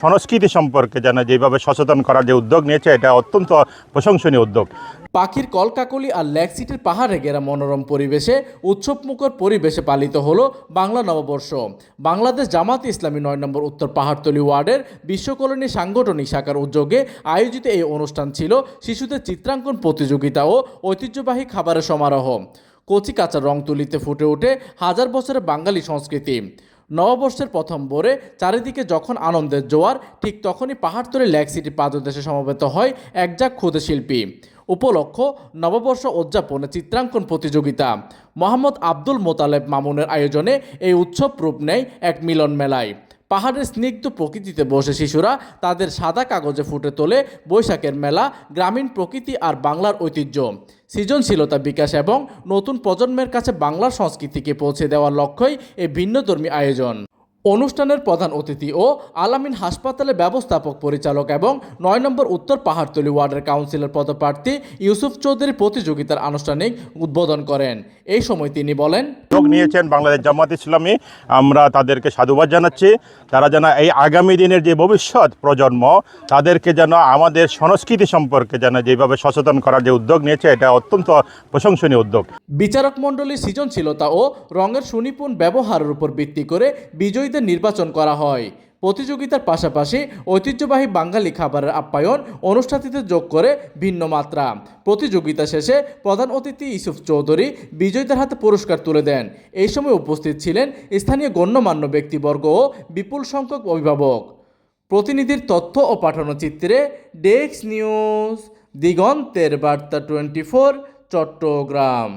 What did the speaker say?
সংস্কৃতি সম্পর্কে যেন যেভাবে সচেতন করার যে উদ্যোগ নিয়েছে এটা অত্যন্ত প্রশংসনীয় উদ্যোগ। পাখির কলকাকলি আর লেক সিটির পাহাড়ে ঘেরা মনোরম পরিবেশে উৎসবমুখর পরিবেশে পালিত হলো বাংলা নববর্ষ। বাংলাদেশ জামাত ইসলামী ৯ নম্বর উত্তর পাহাড়তলী ওয়ার্ডের বিশ্বকলোনি সাংগঠনিক শাখার উদ্যোগে আয়োজিত এই অনুষ্ঠান ছিল শিশুদের চিত্রাঙ্কন প্রতিযোগিতা ও ঐতিহ্যবাহী খাবারের সমারোহ। কচি কাঁচা রং তুলিতে ফুটে ওঠে হাজার বছরের বাঙালি সংস্কৃতি। নববর্ষের প্রথম ভোরে চারিদিকে যখন আনন্দের জোয়ার, ঠিক তখনই পাহাড়তলী লেক সিটি পাদদেশে সমবেত হয় একঝাঁক ক্ষুদে শিল্পী। উপলক্ষ নববর্ষ উদযাপনে চিত্রাঙ্কন প্রতিযোগিতা। মোহাম্মদ আব্দুল মোতালেব মামুনের আয়োজনে এই উৎসব রূপ নেয় এক মিলন মেলায়। পাহাড়ের স্নিগ্ধ প্রকৃতিতে বসে শিশুরা তাদের সাদা কাগজে ফুটে তোলে বৈশাখের মেলা, গ্রামীণ প্রকৃতি আর বাংলার ঐতিহ্য। সৃজনশীলতা বিকাশ এবং নতুন প্রজন্মের কাছে বাংলার সংস্কৃতিকে পৌঁছে দেওয়ার লক্ষ্যই এই ভিন্নধর্মী আয়োজন। অনুষ্ঠানের প্রধান অতিথি ও আলামিন হাসপাতালের ব্যবস্থাপক পরিচালক এবং ৯ নম্বর উত্তর পাহাড়তলী ওয়ার্ডের কাউন্সিলর পদপ্রার্থী ইউসুফ চৌধুরী প্রতিযোগিতার আনুষ্ঠানিক উদ্বোধন করেন। এই সময় তিনি বলেন, উদ্যোগ নিয়েছেন বাংলাদেশ জামাত ইসলামী, আমরা তাদেরকে সাধুবাদ জানাচ্ছি। তারা যেন এই আগামী দিনের যে ভবিষ্যৎ প্রজন্ম তাদেরকে যেন আমাদের সংস্কৃতি সম্পর্কে যেন যেভাবে সচেতন করার যে উদ্যোগ নিয়েছে এটা অত্যন্ত প্রশংসনীয় উদ্যোগ। বিচারক মণ্ডলীর সৃজনশীলতা ও রঙের সুনিপুণ ব্যবহারের উপর ভিত্তি করে বিজয়ীদের নির্বাচন করা হয়। প্রতিযোগিতার পাশাপাশি ঐতিহ্যবাহী বাঙালি খাবারের আপ্যায়ন অনুষ্ঠানটিতে যোগ করে ভিন্ন মাত্রা। প্রতিযোগিতা শেষে প্রধান অতিথি ইউসুফ চৌধুরী বিজয়ীদের হাতে পুরস্কার তুলে দেন। এই সময় উপস্থিত ছিলেন স্থানীয় গণ্যমান্য ব্যক্তিবর্গ ও বিপুল সংখ্যক অভিভাবক। প্রতিনিধির তথ্য ও পাঠানো চিত্রে ডেস্ক নিউজ, দিগন্তের বার্তা 24, চট্টগ্রাম।